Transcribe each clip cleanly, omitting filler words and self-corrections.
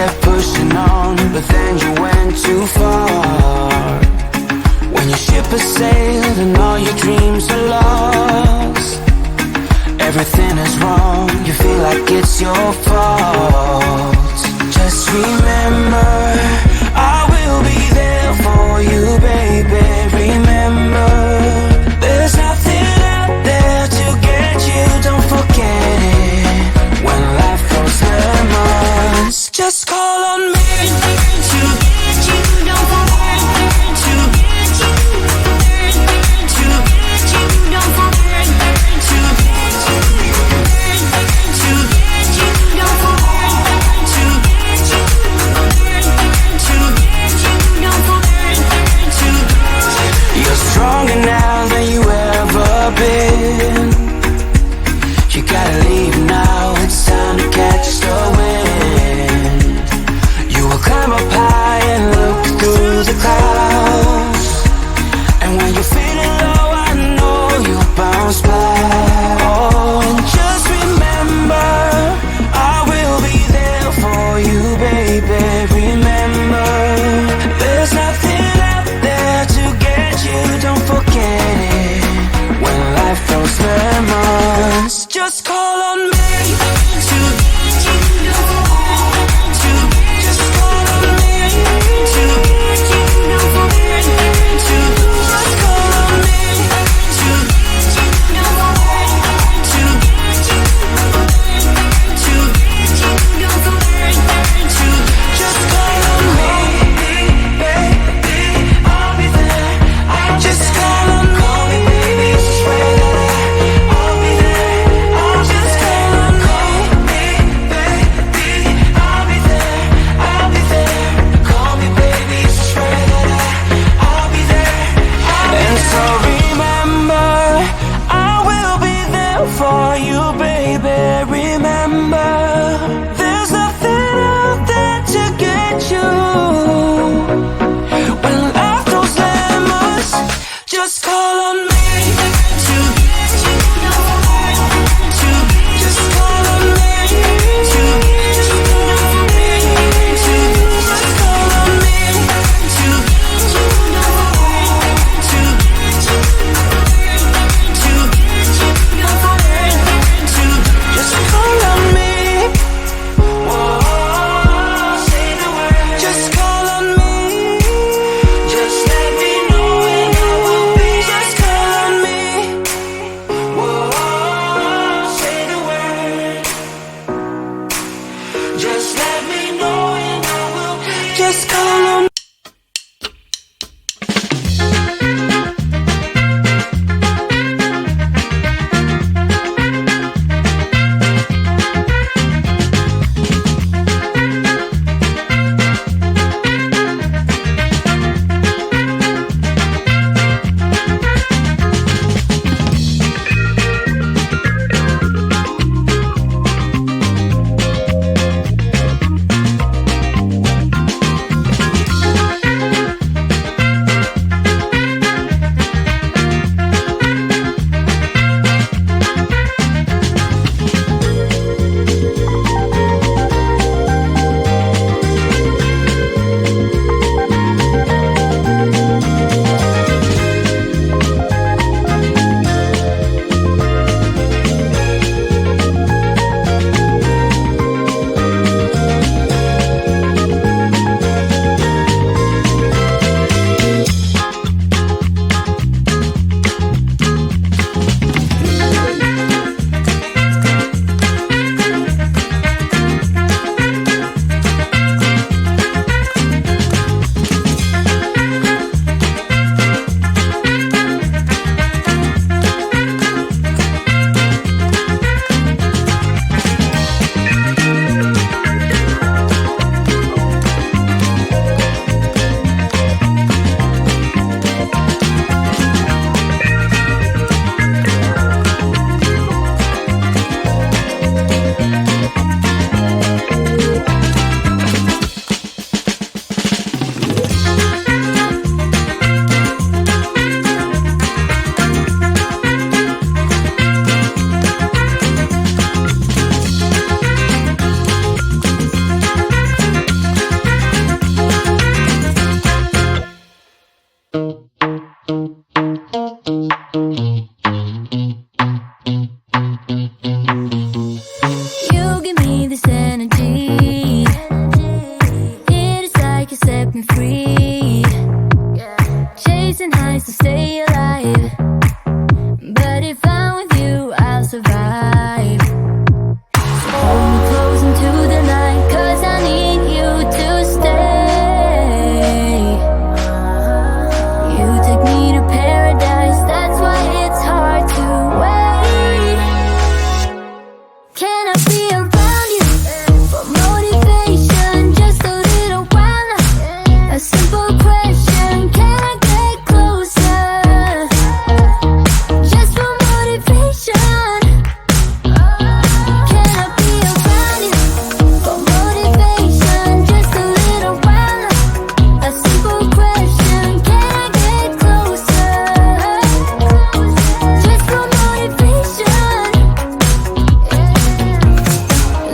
kept pushing on, but then you went too far. When your ship has sailed and all your dreams are lost, everything is wrong, you feel like it's your fault. Just remember, I will be there for you, baby. Remember, there's nothing out there to get you, don't forget it. When life throws lemons, just call on me to get you, don't forget to get you, to get you, don't forget to get you, to get you, don't forget to get you, to get you, don't forget to get you. You're stronger now than you ever been. You gotta leave now, it's time to catch the wind. free, chasing highs to stay alive. But if I'm with you, I'll survive. So hold me close into the night, 'cause I need you to stay. You take me to paradise, that's why it's hard to wait. Can I be around you for motivation, just a little while now? A simple question, can I get closer? Just for motivation. Can I be around you for motivation, just a little while now? A simple question, can I get closer? Just for motivation.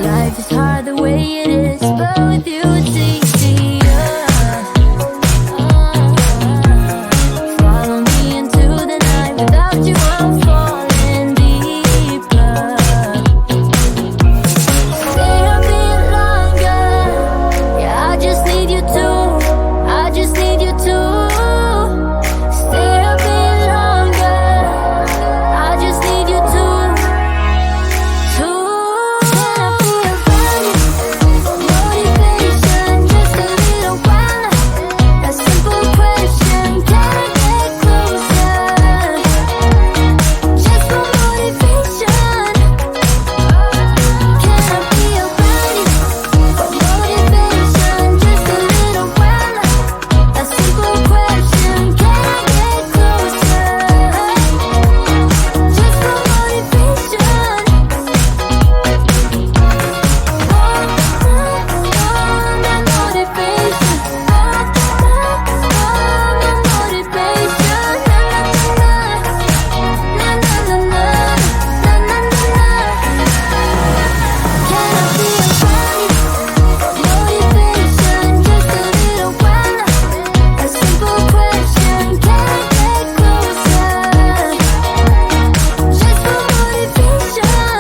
Life is hard the way it is, but with you it's easier. Follow me into the night, without you I'm falling deeper. Stay a bit longer, yeah, I just need you to, I just need you to. Stay a bit longer, I just need you to. Can I be around you for motivation, just a little while now? A simple question, can I get closer? Just for motivation. Can I be around you for motivation, just a little while now? A simple question, can I get closer? Just for motivation.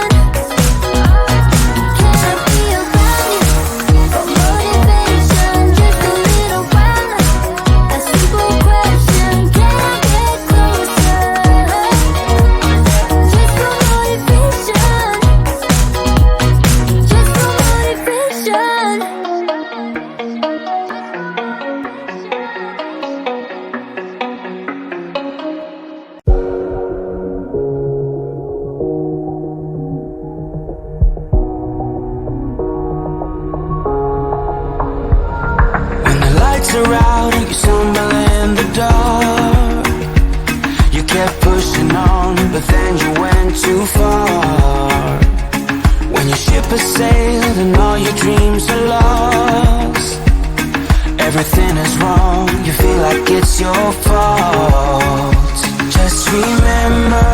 When the lights are out and you stumble in the dark, you kept pushing on, but then you went too far. When your ship has sailed and all your dreams are lost, everything is wrong, you feel like it's your fault. Just remember,